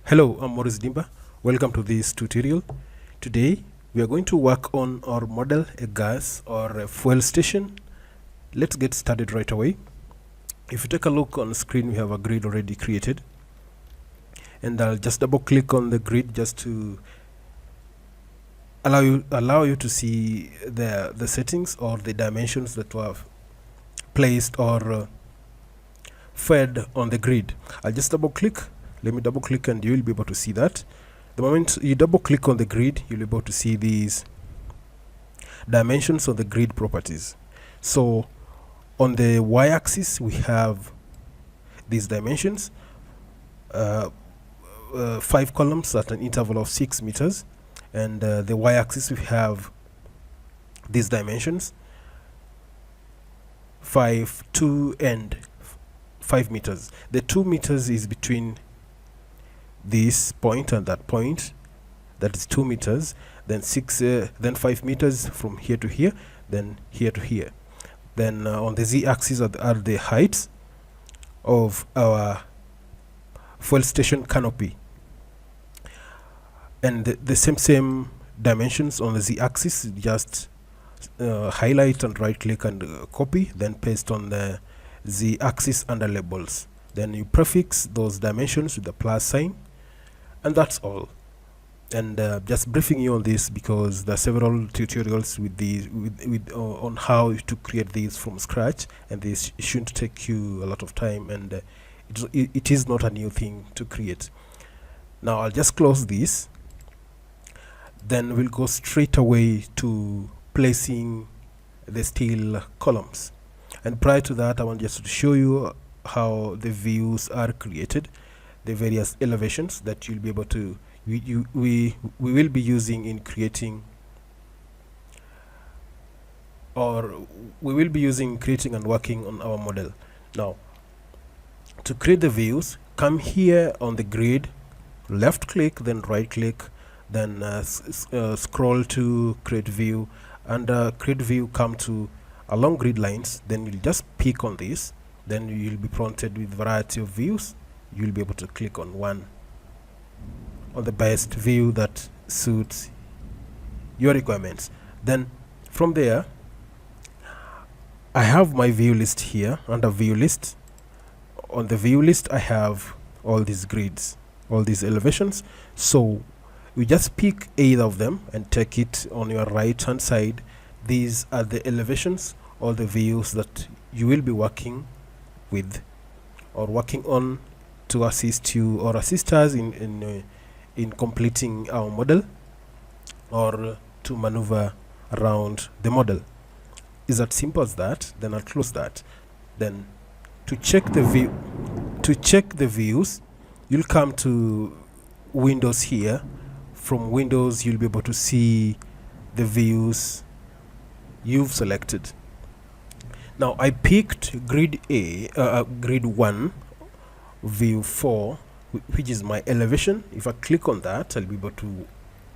Hello, I'm Maurice Dimba. Welcome to this tutorial. Today we are going to work on our model, a gas or a fuel station. Let's get started right away. If you take a look on the screen, we have a grid already created, and I'll just double click on the grid just to allow you to see the settings or the dimensions that were placed or fed on the grid. I'll just double click. Let me double click and you will be able to see that. The moment you double click on the grid, you'll be able to see these dimensions of the grid properties. So on the y-axis we have these dimensions, 5 columns at an interval of 6 meters, and the y-axis we have these dimensions 5, 2 and 5 meters. The 2 meters is between this point and that point, that is 2 meters, then 5 meters from here to here, then here to here. Then on the z-axis are the heights of our fuel station canopy, and the same dimensions on the z-axis. Just highlight and right click and copy, then paste on the z-axis under labels, then you prefix those dimensions with the plus sign, and that's all. And just briefing you on this because there are several tutorials with these on how to create these from scratch, and this shouldn't take you a lot of time, and it is not a new thing to create. Now I'll just close this, then we'll go straight away to placing the steel columns. And prior to that, I want just to show you how the views are created, the various elevations that you'll be able to we will be using in creating, or we will be using creating and working on our model. Now to create the views, come here on the grid, left click, then right click, then scroll to create view. Under create view, come to along grid lines, then you'll just pick on this, then you'll be prompted with variety of views. You'll be able to click on one, on the best view that suits your requirements. Then from there, I have my view list here. Under view list, on the view list I have all these grids, all these elevations. So you just pick either of them and take it on your right hand side. These are the elevations, all the views that you will be working with or working on to assist you or assist us in completing our model, or to maneuver around the model. Is that simple as that? Then I'll close that. Then to check the views, you'll come to Windows here. From Windows, you'll be able to see the views you've selected. Now I picked grid grid 1, view 4, which is my elevation. If I click on that, I'll be able to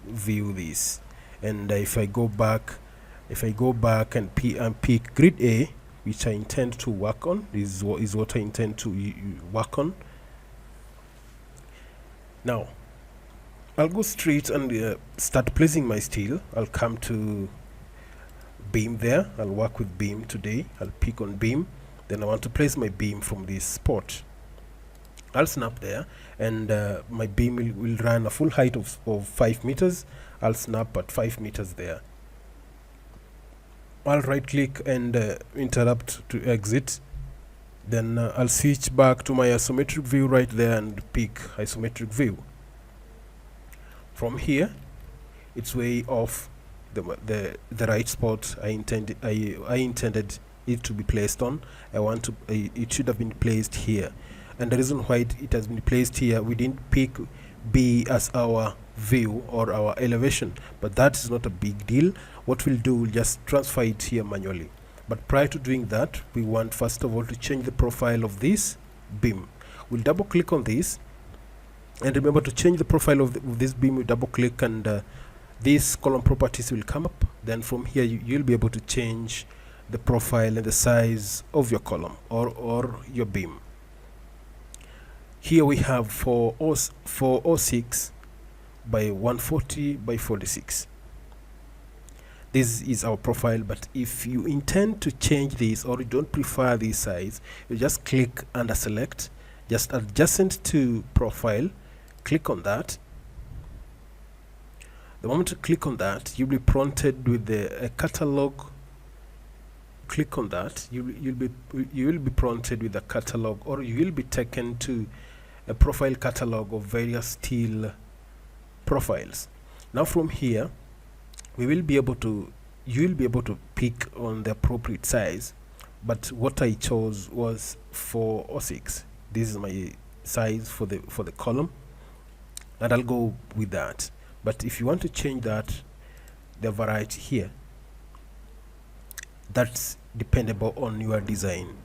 view this. And if I go back and pick grid A, which I intend to work on, is what I intend to work on. Now I'll go straight and start placing my steel. I'll come to beam there. I'll work with beam today. I'll pick on beam. Then I want to place my beam from this spot. I'll snap there, and my beam will run a full height of 5 meters. I'll snap at 5 meters there. I'll right click and interrupt to exit. Then I'll switch back to my isometric view right there and pick isometric view. From here, it's way off the right spot I intended it to be placed on. It should have been placed here, and the reason why it has been placed here, we didn't pick B as our view or our elevation, but that is not a big deal. What we'll do, we'll just transfer it here manually. But prior to doing that, we want first of all to change the profile of this beam. We'll double click on this, and remember to change the profile of this beam. We double click, and these column properties will come up. Then from here you'll be able to change the profile and the size of your column or your beam. Here we have 406 by 140 by 46. This is our profile, but if you intend to change this or you don't prefer this size, you just click under select, just adjacent to profile, click on that. The moment you click on that, you'll be prompted with the catalog. Click on that, you will be prompted with a catalog, or you will be taken to a profile catalog of various steel profiles. Now from here, you will be able to pick on the appropriate size, but what I chose was 406. This is my size for the column, and I'll go with that. But if you want to change that, the variety here, that's dependable on your design.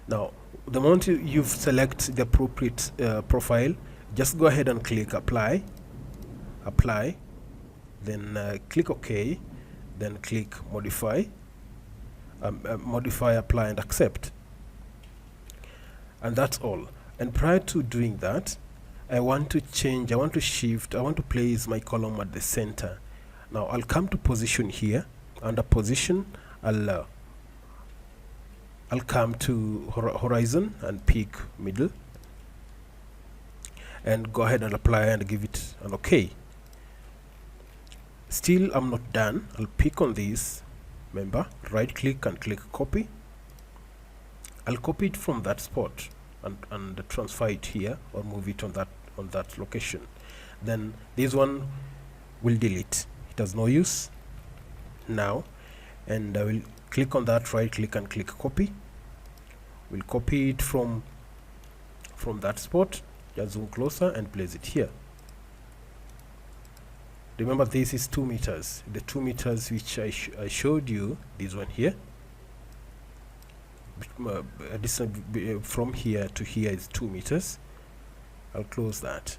Now the moment you've selected the appropriate profile, just go ahead and click apply, then click OK, then click modify, apply and accept, and that's all. And prior to doing that, I want to place my column at the center. Now I'll come to position here. Under position, I'll come to horizon and pick middle, and go ahead and apply and give it an OK. Still I'm not done. I'll pick on this member, right click and click copy. I'll copy it from that spot and transfer it here, or move it on that location. Then this one will delete, it has no use now, and I will click on that, right click and click copy. We'll copy it from that spot, just zoom closer and place it here. Remember, this is 2 meters, the 2 meters which I showed you, this one here. Distance from here to here is 2 meters. I'll close that.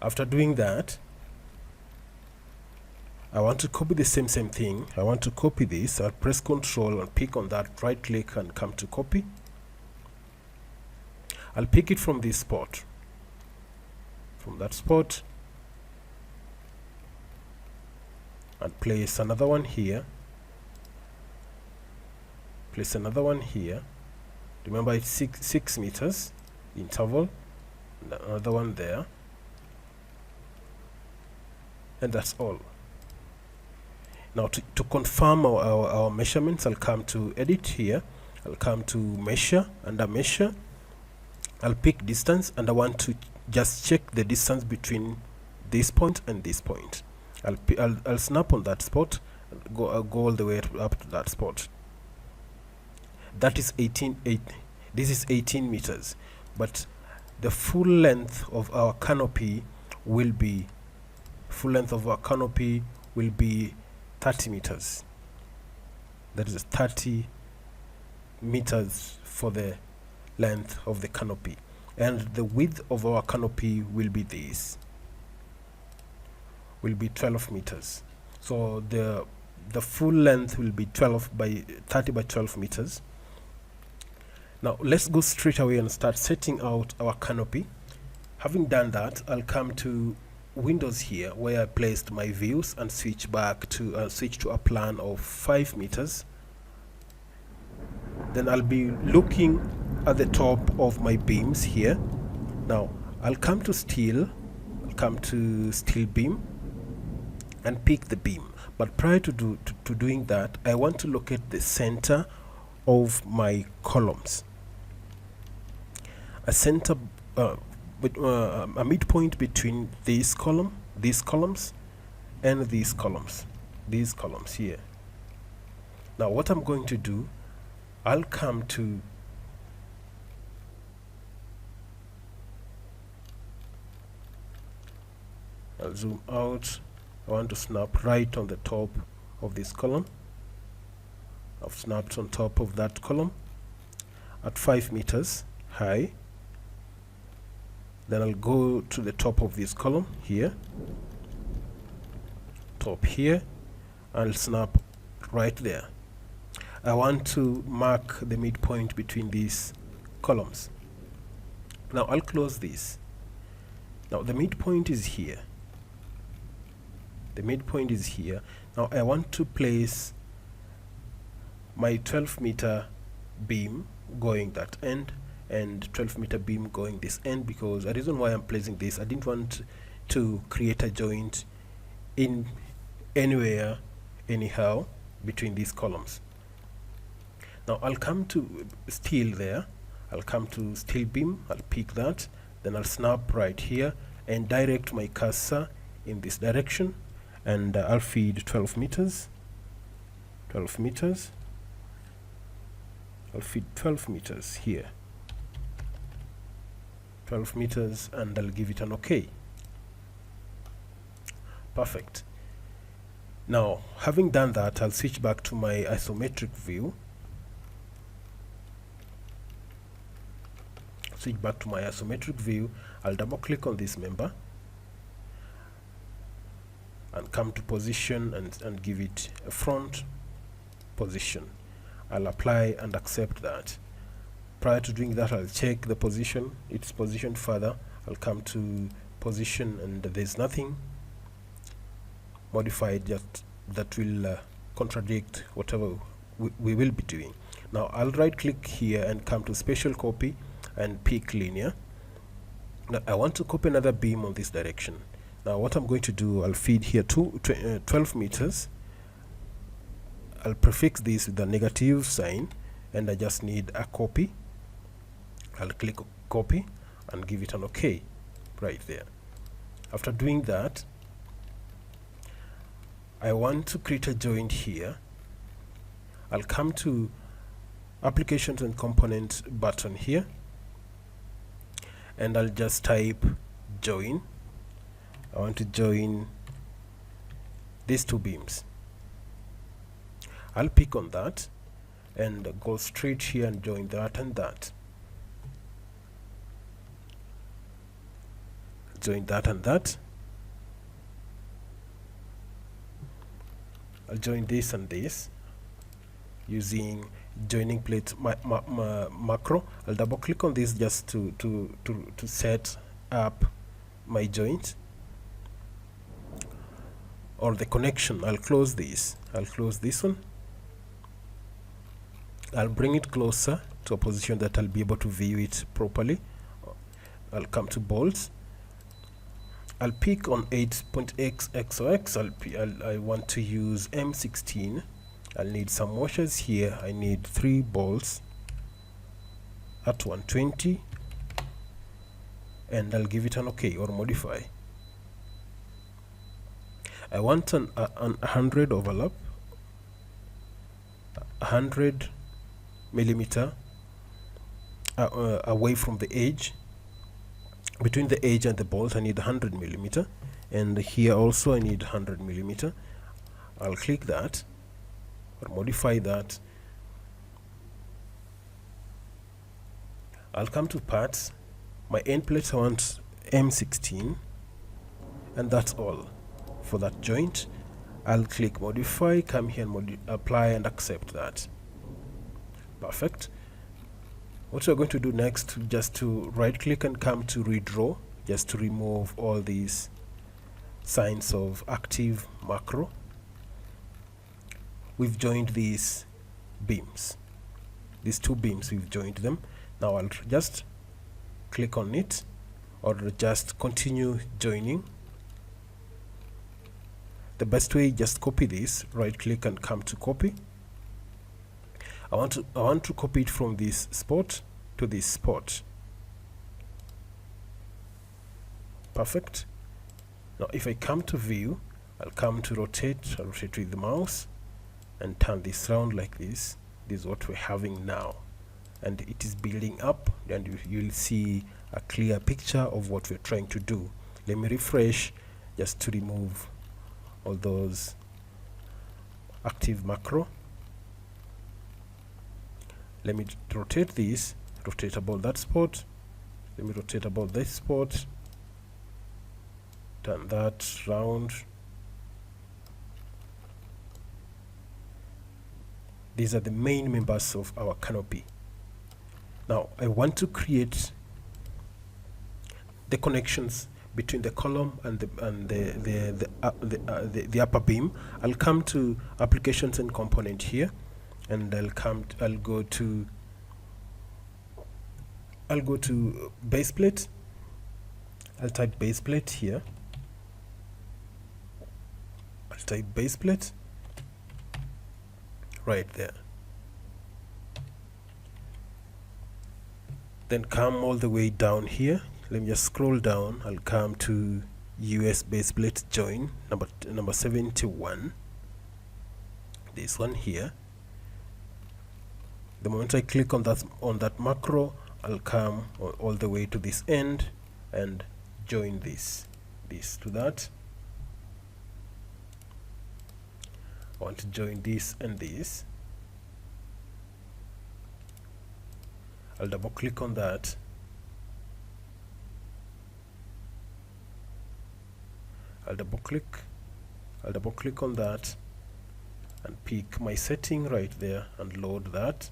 After doing that, I want to copy the same thing. I want to copy this. I'll press Ctrl and pick on that, right click and come to copy. I'll pick it from this spot, from that spot, and place another one here. Place another one here. Remember, it's 6 meters interval. Another one there, and that's all. Now to confirm our measurements, I'll come to edit here. I'll come to measure. Under measure, I'll pick distance, and I want to just check the distance between this point and this point. I'll snap on that spot, go all the way up to that spot. That is 18. This is 18 meters, but the full length of our canopy will be 30 meters. That is 30 meters for the length of the canopy, and the width of our canopy will be 12 meters. So the full length will be 30 by 12 meters. Now let's go straight away and start setting out our canopy. Having done that, I'll come to Windows here, where I placed my views, and switch to a plan of 5 meters. Then I'll be looking at the top of my beams here. Now I'll come to steel beam and pick the beam. But prior to doing that, I want to locate the center of my columns. A midpoint between these columns and these columns here. Now what I'm going to do, I'll zoom out. I want to snap right on the top of this column. I've snapped on top of that column at 5 meters high. Then I'll go to the top of this column here, top here, and I'll snap right there. I want to mark the midpoint between these columns. Now I'll close this. Now the midpoint is here. The midpoint is here. Now I want to place my 12-meter beam going that end and 12-meter beam going this end, because the reason why I'm placing this, I didn't want to create a joint in anywhere anyhow between these columns. Now I'll come to steel there. I'll come to steel beam, I'll pick that, then I'll snap right here and direct my cursor in this direction, and I'll feed 12 meters. 12 meters. I'll feed 12 meters here. 12 meters, and I'll give it an OK. Perfect. Now, having done that, I'll switch back to my isometric view. Switch back to my isometric view. I'll double click on this member and come to position and give it a front position. I'll apply and accept that. Prior to doing that, I'll check the position. It's positioned further. I'll come to position, and there's nothing modified that will contradict whatever we will be doing. Now I'll right click here and come to spatial copy and pick linear. Now I want to copy another beam on this direction. Now what I'm going to do, I'll feed here 12 meters. I'll prefix this with the negative sign, and I just need a copy. I'll click copy and give it an OK right there. After doing that, I want to create a joint here. I'll come to applications and components button here, and I'll just type join. I want to join these two beams. I'll pick on that and go straight here and join that and that. Join that and that. I'll join this and this using joining plate macro. I'll double click on this just to set up my joint or the connection. I'll close this. I'll close this one. I'll bring it closer to a position that I'll be able to view it properly. I'll come to bolts. I'll pick on 8.x. I want to use M16. I'll need some washers here. I need 3 bolts at 120, and I'll give it an OK or modify. I want an 100 overlap, 100 millimeter away from the edge. Between the edge and the bolt, I need 100 millimeter, and here also I need 100 millimeter. I'll click that or modify that. I'll come to parts. My end plate, I want M16, and that's all for that joint. I'll click modify, come here and apply and accept that. Perfect. What we're going to do next, just to right click and come to redraw, just to remove all these signs of active macro. We've joined these beams, these 2 beams, we've joined them. Now I'll just click on it or just continue joining. The best way, just copy this, right click and come to copy. I want to copy it from this spot to this spot. Perfect. Now if I come to view, I'll come to rotate. I'll rotate with the mouse and turn this around like this. This is what we're having now, and it is building up, and you'll see a clear picture of what we're trying to do. Let me refresh just to remove all those active macro. Let me rotate this, rotate about that spot. Let me rotate about this spot, turn that round. These are the main members of our canopy. Now I want to create the connections between the column and the upper beam. I'll come to applications and component here, and I'll go to base plate. I'll type base plate here. I'll type base plate right there. Then come all the way down here. Let me just scroll down. I'll come to US base plate join number 71. This one here. The moment I click on that macro, I'll come all the way to this end and join this to that. I want to join this and this. I'll double click on that. I'll double click on that and pick my setting right there and load that.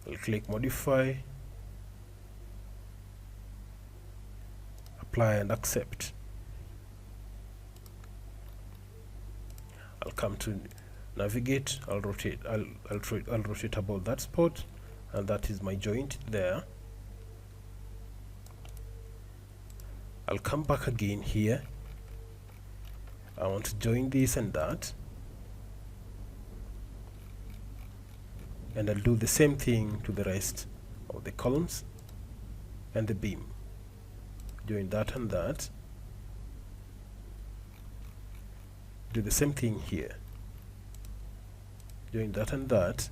I'll click modify, apply and accept. I'll come to navigate. I'll rotate about that spot, and that is my joint there. I'll come back again here. I want to join this and that, and I'll do the same thing to the rest of the columns and the beam. Join that and that. Do the same thing here. Join that and that.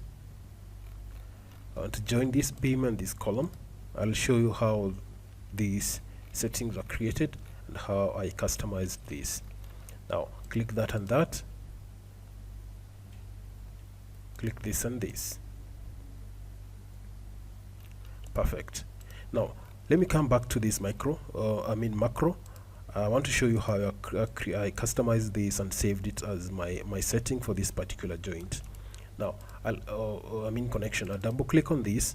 I want to join this beam and this column. I'll show you how these settings are created and how I customized this. Now click that and that. Click this and this. Perfect. Now let me come back to this macro. I want to show you how I customized this and saved it as my setting for this particular joint. Now connection. I'll double click on this.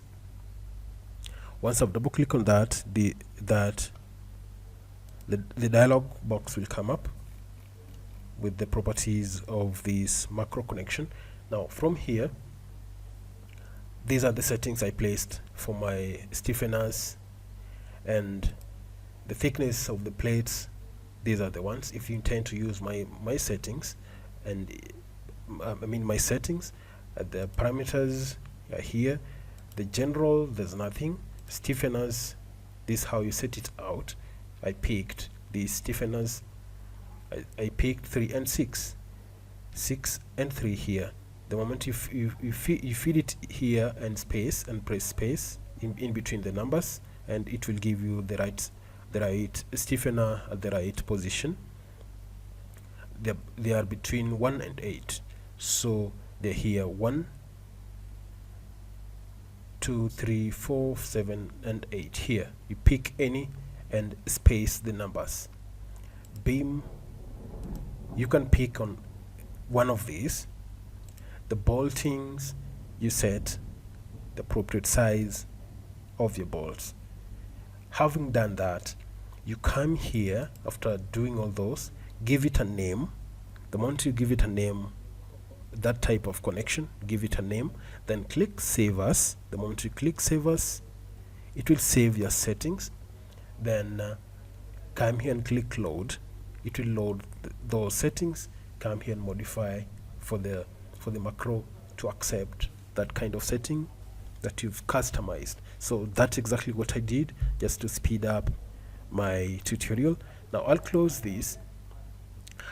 Once I've double clicked on that, the dialog box will come up with the properties of this macro connection. Now from here, these are the settings I placed for my stiffeners and the thickness of the plates. These are the ones. If you intend to use my settings, and my settings, the parameters are here. The general, there's nothing. Stiffeners, this is how you set it out. I picked these stiffeners. I picked 3 and 6 and 3 here. The moment you feed it here and space and press space in between the numbers, and it will give you the right stiffener at the right position. They are between 1 and 8, so they're here 1, 2, 3, 4, 7 and 8. Here you pick any and space the numbers. Beam, you can pick on one of these. The boltings, you set the appropriate size of your bolts. Having done that, you come here after doing all those, give it a name. The moment you give it a name, that type of connection, give it a name, then click save as. The moment you click save as, it will save your settings. Then come here and click load. It will load those settings. Come here and modify for the macro to accept that kind of setting that you've customized. So that's exactly what I did, just to speed up my tutorial. Now I'll close this.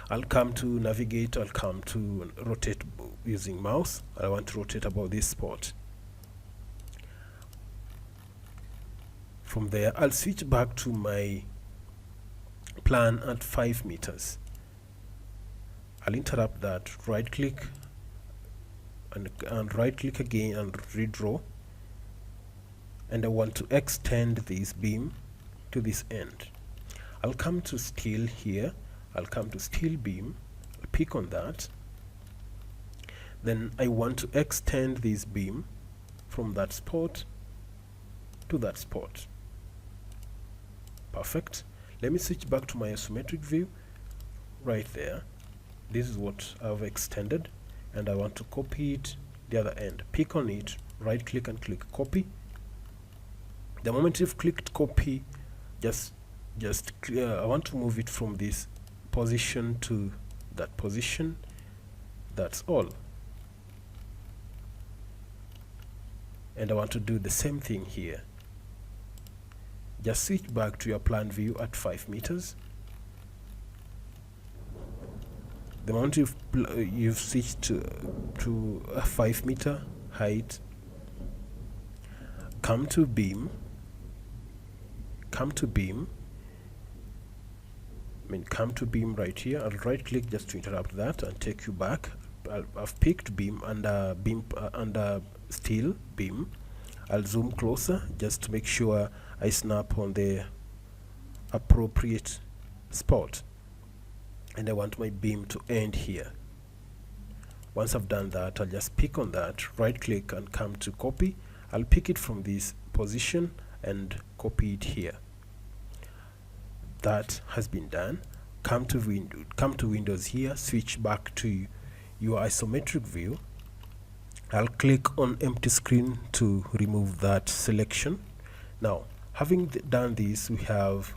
I'll come to navigate. I'll come to rotate using mouse. I want to rotate about this spot. From there, I'll switch back to my plan at 5 meters. I'll interrupt that, right click and right click again and redraw, and I want to extend this beam to this end. I'll come to steel here. I'll come to steel beam, I'll pick on that. Then I want to extend this beam from that spot to that spot. Perfect. Let me switch back to my isometric view. Right there, this is what I've extended, and I want to copy it the other end. Pick on it, right click and click copy. The moment you've clicked copy, I want to move it from this position to that position. That's all. And I want to do the same thing here. Just switch back to your plan view at 5 meters. The moment you've switched to a 5 meter height, come to beam, come to beam right here. I'll right click just to interrupt that and take you back. I've picked beam under steel beam. I'll zoom closer just to make sure I snap on the appropriate spot, and I want my beam to end here. Once I've done that, I'll just pick on that, right click and come to copy. I'll pick it from this position and copy it here. That has been done. Come to Windows here, switch back to your isometric view. I'll click on empty screen to remove that selection. Now, having done this, we have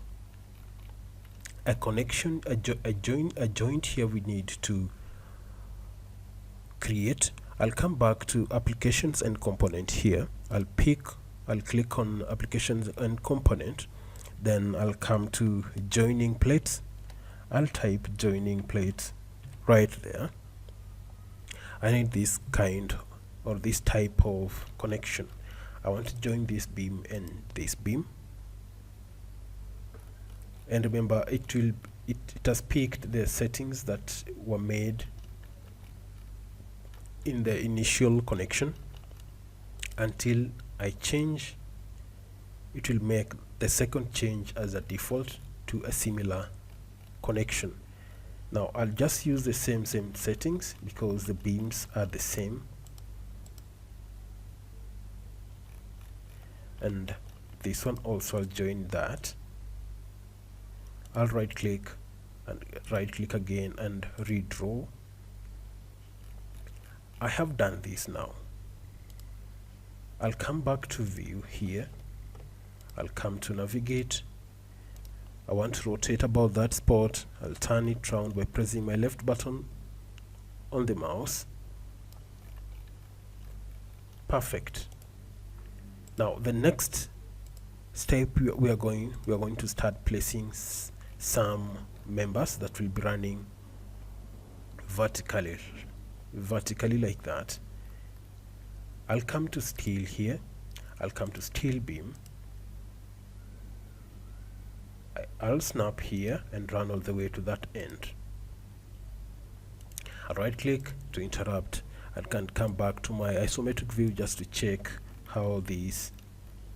a connection, a joint here we need to create. I'll come back to applications and component here. I'll click on applications and component. Then I'll come to joining plates. I'll type joining plates right there. I need this kind or this type of connection. I want to join this beam and this beam. And remember, it has picked the settings that were made in the initial connection. Until I change, it will make the second change as a default to a similar connection. Now I'll just use the same settings because the beams are the same, and this one also I'll join that. I'll right click and right click again and redraw. I have done this now. I'll come back to view here. I'll come to navigate. I want to rotate about that spot. I'll turn it round by pressing my left button on the mouse. Perfect. Now the next step we are going to start placing some members that will be running vertically like that. I'll come to steel here. I'll come to steel beam. I'll snap here and run all the way to that end. I'll right click to interrupt and can come back to my isometric view just to check how this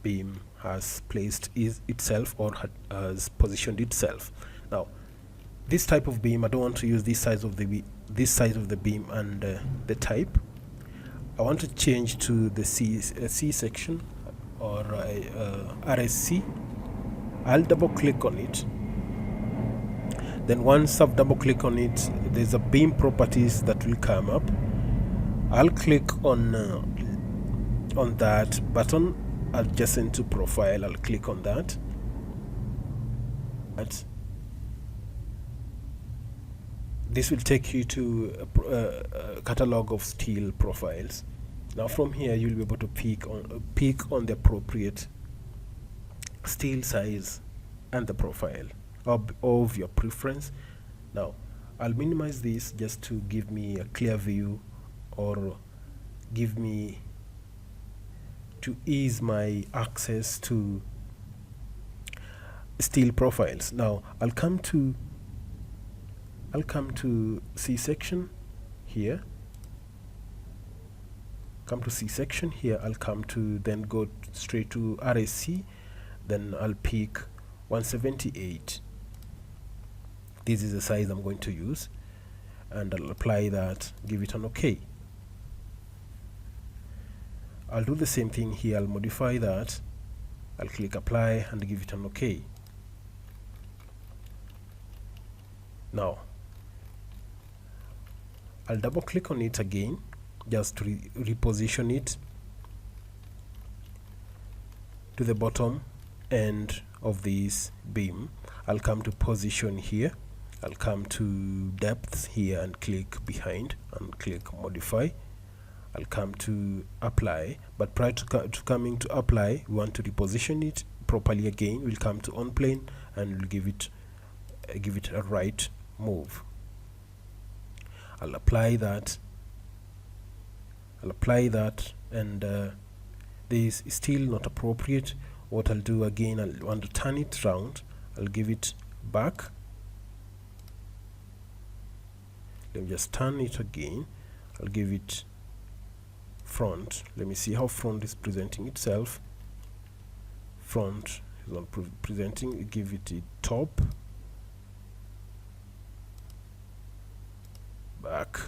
beam has placed itself or has positioned itself. Now this type of beam, I don't want to use this size of the beam and the type. I want to change to the C section or RSC. I'll double click on it. Then once I've double clicked on it, there's a beam properties that will come up. I'll click on that button adjacent to profile. I'll click on that. This will take you to a catalog of steel profiles. Now from here you'll be able to pick on the appropriate steel size and the profile of your preference. Now I'll minimize this just to give me a clear view or to ease my access to steel profiles. Now I'll come to C section here. Come to C section here. I'll come to then go straight to RSC. Then I'll pick 178. This is the size I'm going to use, and I'll apply that, give it an OK. I'll do the same thing here. I'll modify that. I'll click apply and give it an OK. Now I'll double click on it again just to reposition it to the bottom end of this beam. I'll come to position here, I'll come to depth here and click behind and click modify. I'll come to apply, but prior to coming to apply, we want to reposition it properly again. We'll come to on plane and we'll give it a right move. I'll apply that, and this is still not appropriate. What I'll do again, I'll want to turn it round, I'll give it back. Let me just turn it again, I'll give it front. Let me see how front is presenting itself. Front is not presenting, give it a top, back,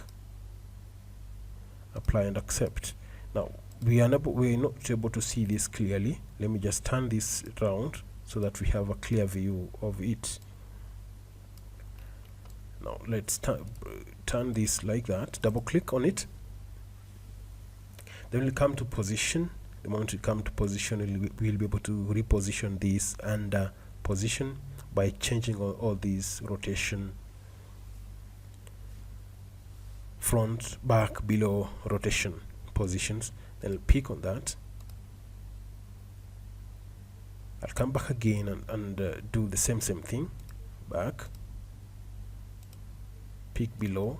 apply and accept. Now we're not able to see this clearly. Let me just turn this round so that we have a clear view of it. Now let's turn this like that, double click on it, then we'll come to position. The moment we come to position, we'll be able to reposition this and position by changing all these rotation, front, back, below rotation positions. Then I'll pick on that. I'll come back again and do the same thing. Back, pick below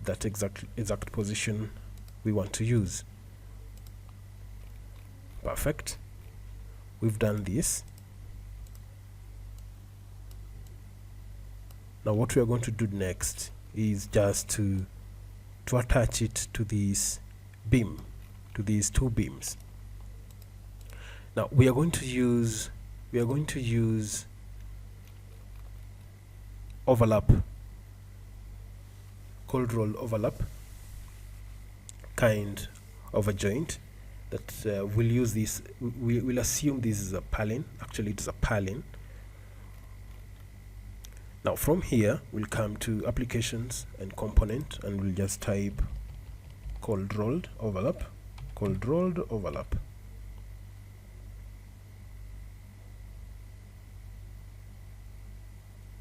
that exact position we want to use. Perfect. We've done this. Now what we are going to do next is just to attach it to this beam, to these two beams. Now we are going to use overlap, cold roll overlap kind of a joint that we'll use this. We'll assume this is a purlin. Actually it's a purlin. Now from here we'll come to applications and component and we'll just type cold rolled overlap, cold rolled overlap.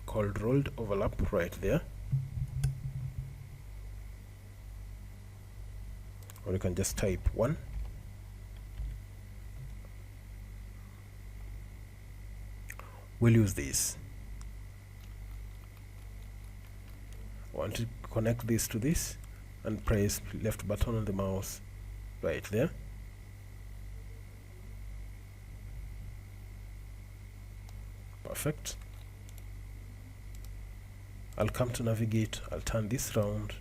Cold rolled overlap right there. Or you can just type 1. We'll use this. I want to connect this to this and press left button on the mouse right there. Perfect. I'll come to navigate, I'll turn this round,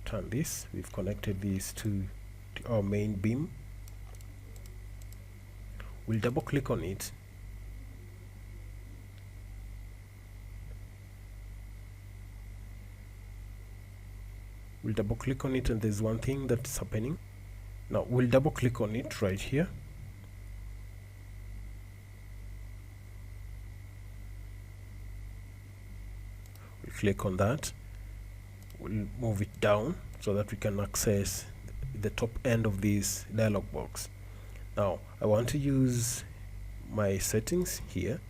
turn this. We've connected this to our main beam. We'll double click on it. We'll double click on it and there's one thing that's happening. Now we'll double click on it right here. We'll click on that. We'll move it down so that we can access the top end of this dialog box. Now I want to use my settings here.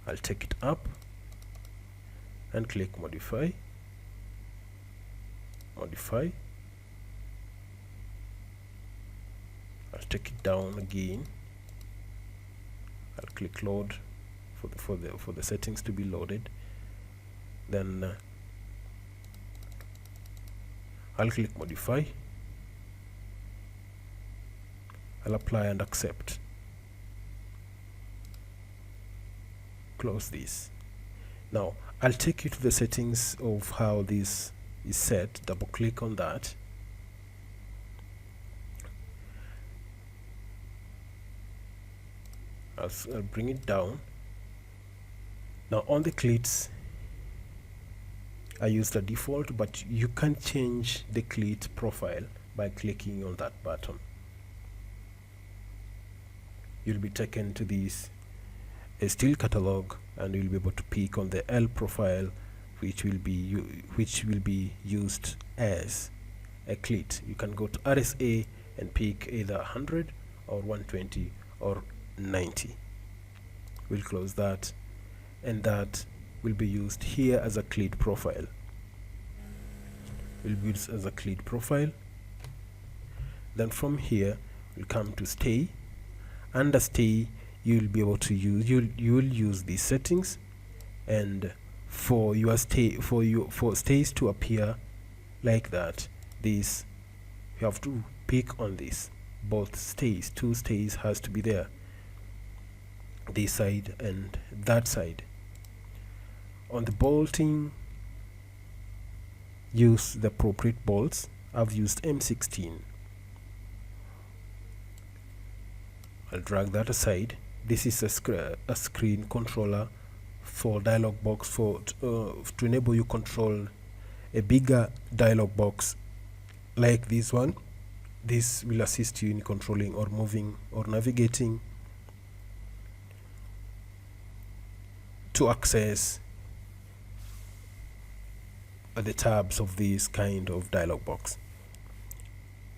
I'll take it up and click modify. Modify. I'll take it down again. I'll click load for the settings to be loaded. Then I'll click modify. I'll apply and accept. Close this. Now I'll take you to the settings of how this is set. Double click on that. I'll bring it down. Now on the cleats I used the default, but you can change the cleat profile by clicking on that button. You'll be taken to this a still catalog, and you'll be able to pick on the L profile, which will be used as a clit. You can go to RSA and pick either 100 or 120 or 90. We'll close that, and that will be used here as a clit profile. Will be used as a clit profile. Then from here we'll come to stay. Under stay, you'll be able to use you'll use these settings, and for your stays to appear like that, this you have to pick on this. Both stays, two stays has to be there, this side and that side. On the bolting, use the appropriate bolts. I've used M16. I'll drag that aside. This is a screen controller for dialog box to enable you control a bigger dialog box like this one. This will assist you in controlling or moving or navigating to access the tabs of this kind of dialog box.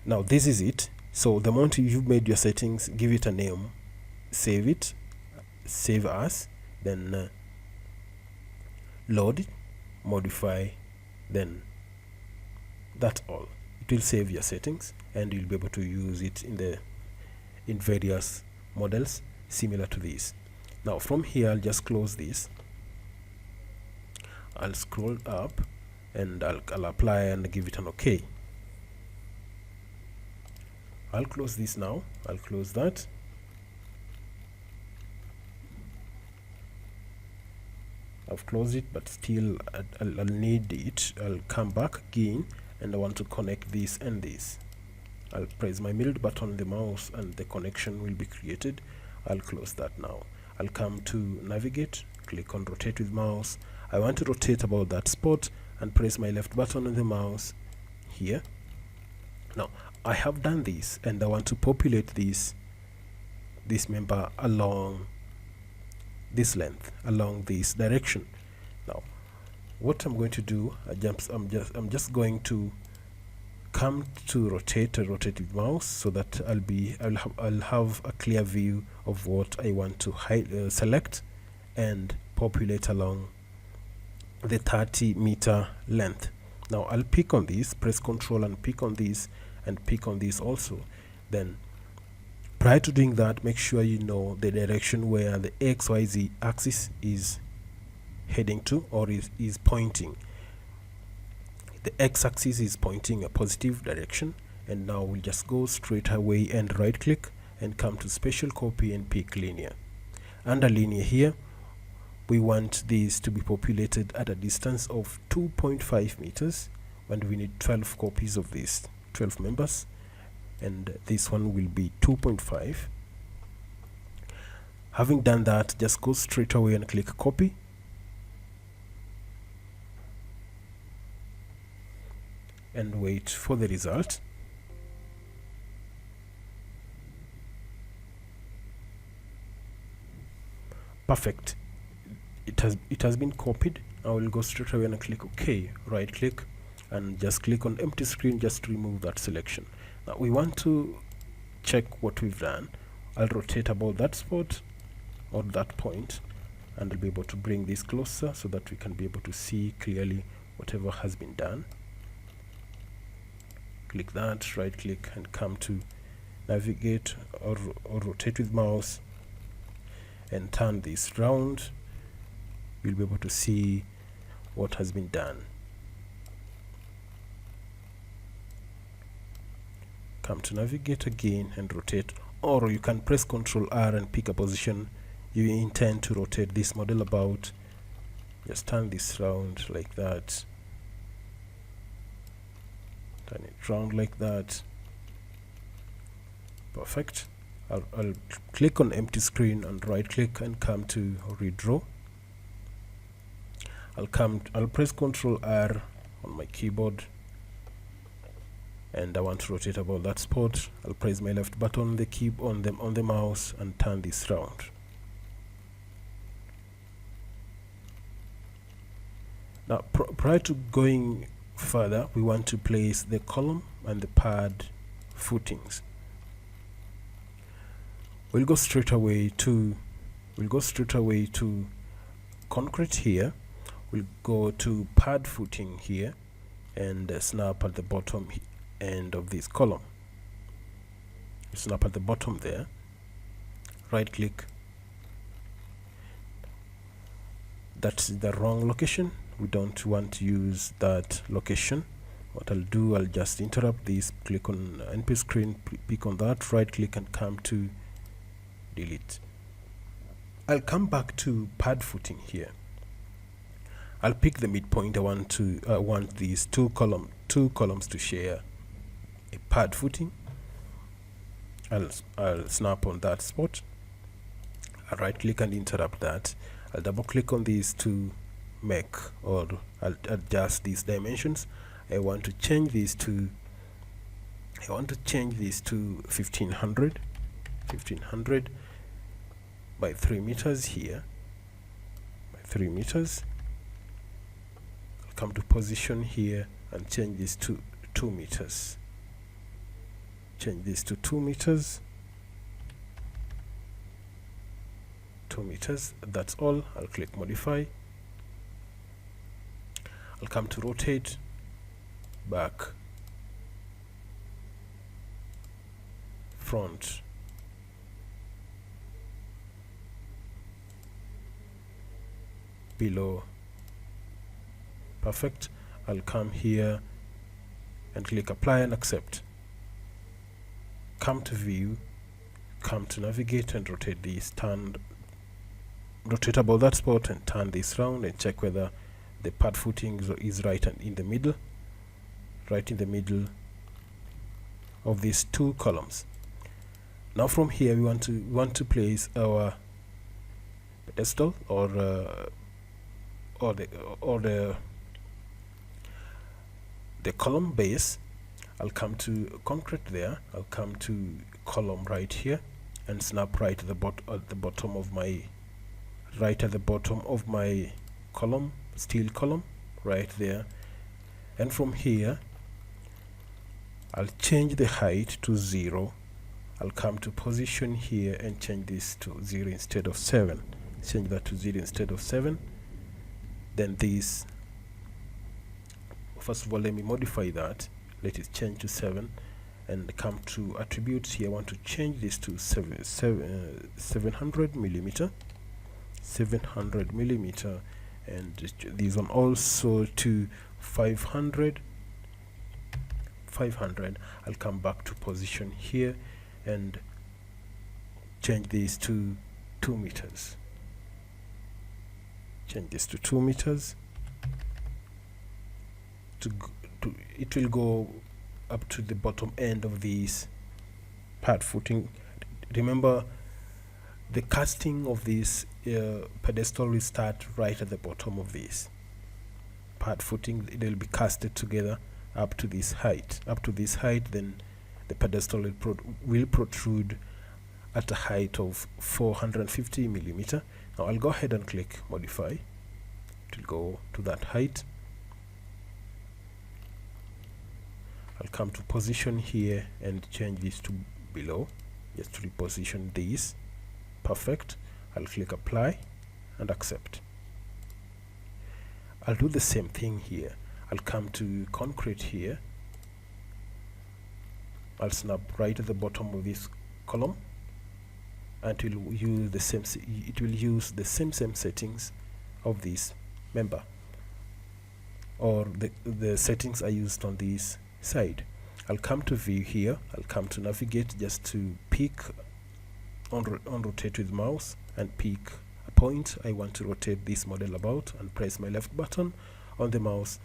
Now this is it. So the moment you've made your settings, give it a name, save it, save as, then load it, modify, then that's all. It will save your settings, and you'll be able to use it in various models similar to this. Now from here, I'll just close this. I'll scroll up, and I'll apply and give it an OK. I'll close this now. I'll close that. I've closed it, but still I'll need it. I'll come back again, and I want to connect this and this. I'll press my middle button on the mouse, and the connection will be created. I'll close that now. I'll come to navigate, click on rotate with mouse. I want to rotate about that spot, and press my left button on the mouse here. Now I have done this, and I want to populate this member along this length, along this direction. Now what I'm going to do, I'm just going to come to rotate with mouse, so that I'll have a clear view of what I want to select and populate along the 30-meter length. Now I'll pick on this, press Ctrl and pick on this, and pick on this also. Then prior to doing that, make sure you know the direction where the XYZ axis is heading to, or is pointing. The x-axis is pointing a positive direction, and now we'll just go straight away and right click and come to special copy and pick linear. Under linear here, we want this to be populated at a distance of 2.5 meters, and we need 12 copies of this, 12 members, and this one will be 2.5. Having done that, just go straight away and click copy, and wait for the result. Perfect. It has been copied. I will go straight away and click OK. Right click and just click on empty screen, just to remove that selection. Now we want to check what we've done. I'll rotate about that spot or that point, and I'll be able to bring this closer so that we can be able to see clearly whatever has been done. Click that, right click, and come to navigate or rotate with mouse and turn this round. You'll be able to see what has been done. Come to navigate again and rotate, or you can press Ctrl R and pick a position you intend to rotate this model about. Just turn this round like that, turn it round like that. Perfect. I'll click on empty screen and right click and come to redraw. I'll press Ctrl R on my keyboard, and I want to rotate about that spot. I'll press my left button on the key on the mouse and turn this round. Now prior to going further, we want to place the column and the pad footings. We'll go straight away to concrete here. We'll go to pad footing here and snap at the bottom end of this column. Snap at the bottom there, right click. That's the wrong location. We don't want to use that location. What I'll do, I'll just interrupt this, click on NP screen, pick on that, right click and come to delete. I'll come back to pad footing here. I'll pick the midpoint. I want these two columns to share a pad footing. I'll snap on that spot. I'll right click and interrupt that. I'll double click on these to make, or I'll adjust these dimensions. I want to change these to 1500 by 3 meters here, by 3 meters. I'll come to position here and change this to 2 meters. Change this to 2 meters. 2 meters. That's all. I'll click modify. I'll come to rotate, back, front, below. Perfect. I'll come here and click apply and accept. Come to view, come to navigate and rotate this, rotate about that spot and turn this round and check whether the pad footing is right and in the middle, right in the middle of these two columns. Now from here we want to place our pedestal or the column base. I'll come to concrete there. I'll come to column right here and snap right at the bottom of my column, steel column, right there. And from here I'll change the height to 0. I'll come to position here and change this to 0 instead of 7. Change that to 0 instead of 7. Then this, first of all, let me modify that. Let it change to 7 and come to attributes here. I want to change this to 700 millimeter, and this one also to 500. I'll come back to position here and change this to 2 meters. Change this to 2 meters. It will go up to the bottom end of this pad footing. Remember, the casting of this pedestal will start right at the bottom of this pad footing. It will be casted together up to this height. Then the pedestal will protrude at a height of 450 millimeter. Now I'll go ahead and click modify. It will go to that height. I'll come to position here and change this to below, just to reposition this. Perfect. I'll click apply and accept. I'll do the same thing here. I'll come to concrete here. I'll snap right at the bottom of this column, and it will use the same settings of this member, or the settings I used on this side. I'll come to view here. I'll come to navigate, just to pick on rotate with mouse and pick a point I want to rotate this model about, and press my left button on the mouse.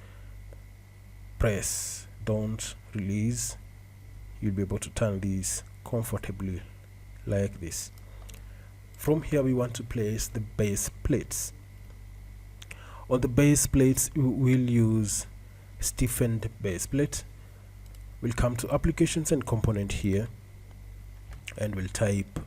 Press, don't release. You'll be able to turn these comfortably like this. From here we want to place the base plates. On the base plates we'll use stiffened base plate. We'll come to applications and component here, and we'll type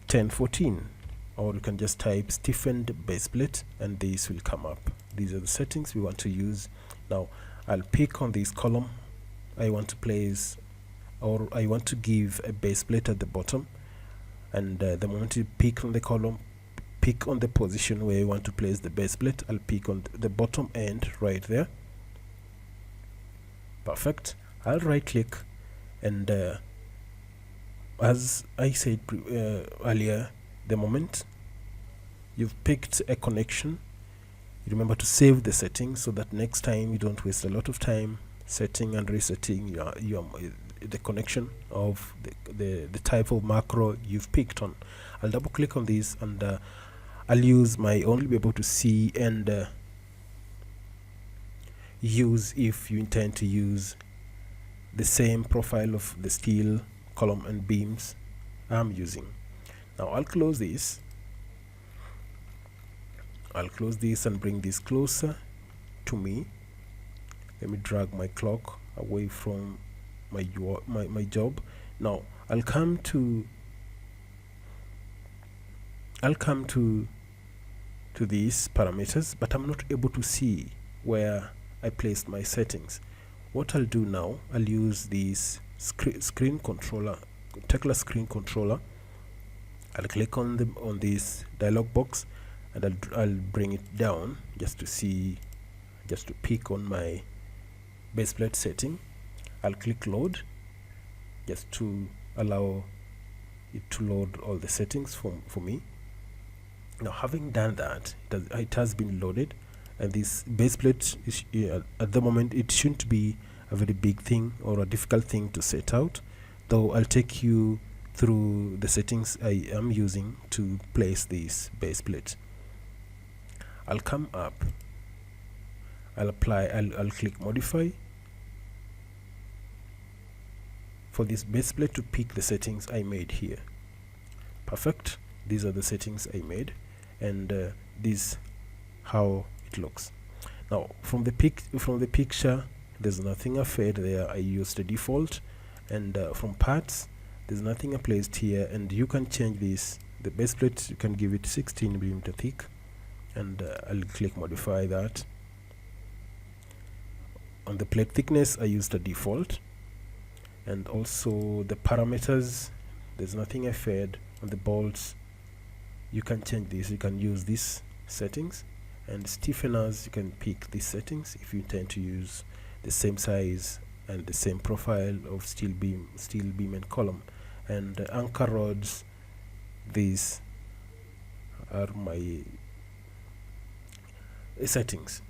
1014. or you can just type stiffened base plate and this will come up. These are the settings we want to use. Now I'll pick on this column I want to place, or I want to give a base plate at the bottom, and the moment you pick on the column, pick on the position where you want to place the base plate. I'll pick on the bottom end right there. Perfect. I'll right click, and as I said earlier, the moment you've picked a connection, you remember to save the settings so that next time you don't waste a lot of time setting and resetting the connection of the type of macro you've picked on. I'll double click on this, and I'll use my only be able to see and use if you intend to use the same profile of the steel column and beams I'm using. Now I'll close this. I'll close this and bring this closer to me. Let me drag my clock away from my job. Now I'll come to these parameters, but I'm not able to see where I placed my settings. What I'll do now, I'll use this screen controller, Tekla screen controller. I'll click on this dialog box, and I'll bring it down just to pick on my base plate setting. I'll click load just to allow it to load all the settings for me. Now having done that, it has been loaded, and this base plate is at the moment it shouldn't be a very big thing or a difficult thing to set out, though I'll take you through the settings I am using to place this base plate. I'll come up, I'll click modify for this base plate to pick the settings I made here. Perfect. These are the settings I made, and this how it looks. Now from the picture, there's nothing I fed there. I used the default, and from parts there's nothing I placed here, and you can change this. The base plate, you can give it 16 mm thick, and I'll click modify that. On the plate thickness, I used the default, and also the parameters, there's nothing I fed. On the bolts, you can change this. You can use these settings, and stiffeners, you can pick these settings if you intend to use the same size and the same profile of steel beam and column. And anchor rods, these are my settings.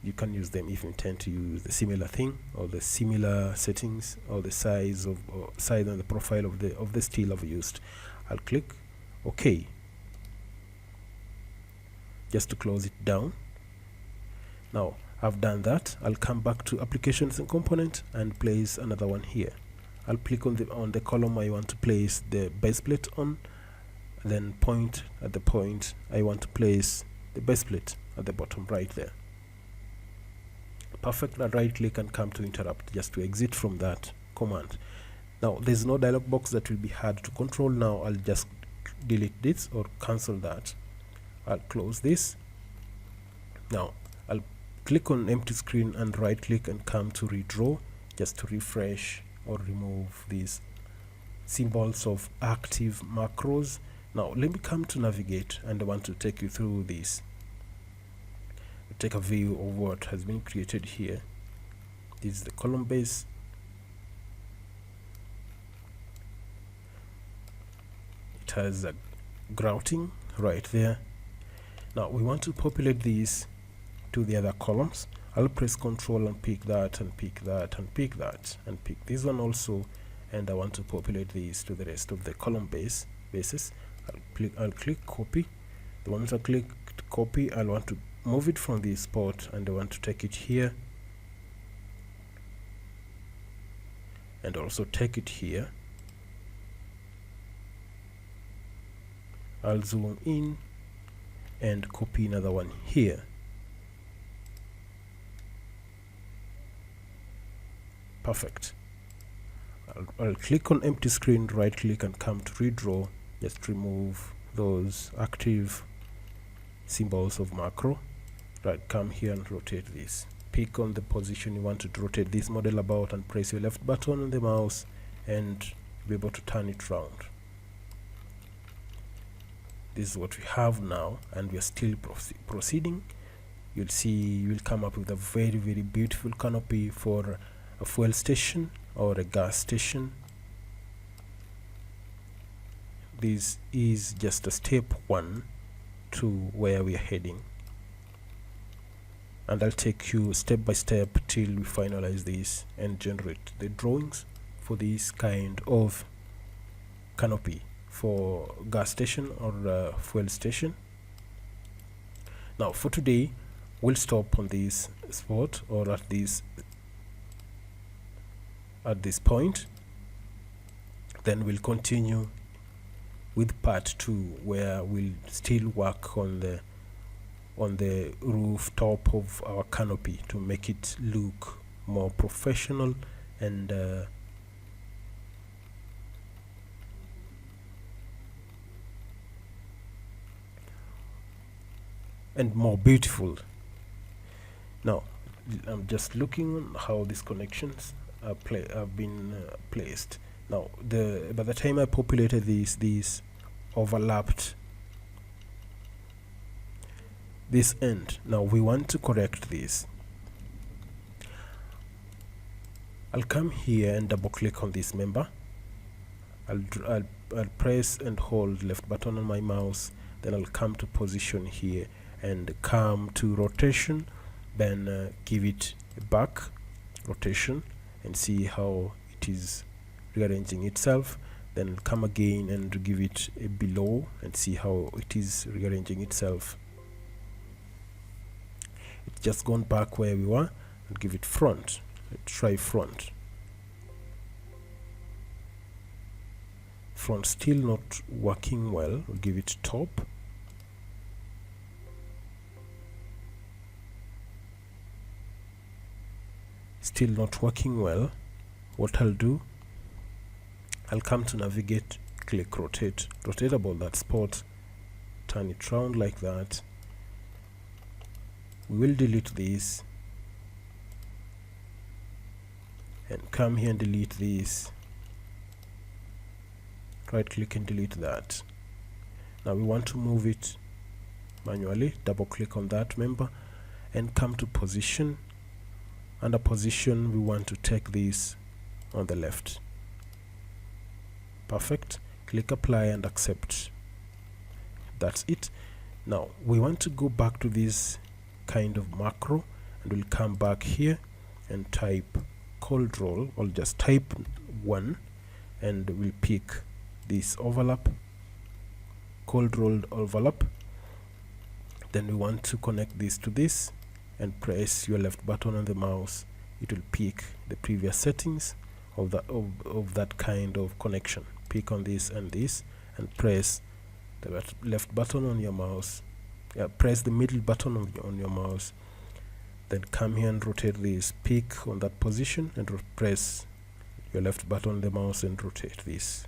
You can use them if you intend to use the similar thing or the similar settings or the size and the profile of the steel I've used. I'll click OK just to close it down. Now I've done that. I'll come back to applications and component and place another one here. I'll click on the column I want to place the base plate on, then point at the point I want to place the base plate at the bottom right there. Perfect. I'll right click and come to interrupt just to exit from that command. Now there's no dialog box that will be hard to control. Now I'll just delete this or cancel that. I'll close this. Now I'll click on empty screen and right click and come to redraw just to refresh or remove these symbols of active macros. Now let me come to navigate, and I want to take you through this. Take a view of what has been created here. This is the column base. It has a grouting right there. Now we want to populate these to the other columns. I'll press Ctrl and pick that and pick that and pick that and pick this one also, and I want to populate these to the rest of the column bases. I'll click copy. The moment I click copy, I'll want to move it from this spot, and I want to take it here and also take it here. I'll zoom in and copy another one here. Perfect. I'll click on empty screen, right click and come to redraw, just remove those active symbols of macro. Right, come here and rotate this. Pick on the position you want to rotate this model about and press your left button on the mouse and be able to turn it round. This is what we have now, and we are still proceeding. You'll see you'll come up with a very beautiful canopy for a fuel station or a gas station. This is just a step 1 to where we are heading, and I'll take you step by step till we finalize this and generate the drawings for this kind of canopy for gas station or fuel station. Now for today we'll stop on this spot, or at this point. Then we'll continue with part 2, where we'll still work on the rooftop of our canopy to make it look more professional and more beautiful. Now I'm just looking on how these connections have been placed. Now by the time I populated these overlapped this end. Now we want to correct this. I'll come here and double click on this member. I'll press and hold left button on my mouse, then I'll come to position here and come to rotation, then give it a back rotation and see how it is rearranging itself. Then come again and give it a below and see how it is rearranging itself. It's just gone back where we were, and give it front. Let's try front. Front still not working well. We'll give it top. Still not working well. What I'll do, I'll come to navigate, click rotate about that spot, turn it round like that. We will delete this and come here and delete this. Right click and delete that. Now we want to move it manually. Double click on that member and come to position. Under position we want to take this on the left. Perfect. Click apply and accept. That's it. Now we want to go back to this kind of macro, and we'll come back here and type cold roll, or just type 1, and we'll pick this overlap, cold rolled overlap. Then we want to connect this to this and press your left button on the mouse. It will pick the previous settings of that kind of connection. Pick on this and press the left button on your mouse. Press the middle button on your mouse, then come here and rotate this. Pick on that position and press your left button on the mouse and rotate this.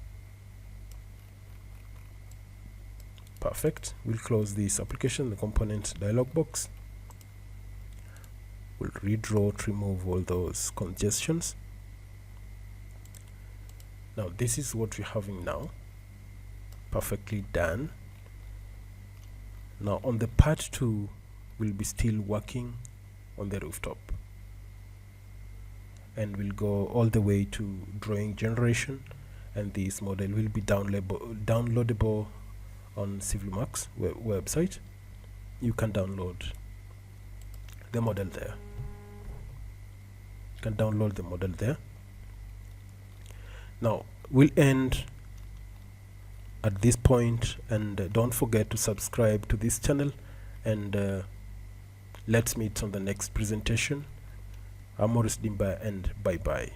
Perfect. We'll close this application, the component dialog box. We'll redraw to remove all those congestions. Now this is what we're having now. Perfectly done. Now on the part 2, we'll be still working on the rooftop, and we'll go all the way to drawing generation, and this model will be downloadable on CivilMax website. You can download the model there. You can download the model there. Now we'll end at this point, and don't forget to subscribe to this channel, and let's meet on the next presentation. I'm Maurice Dimba, and bye bye.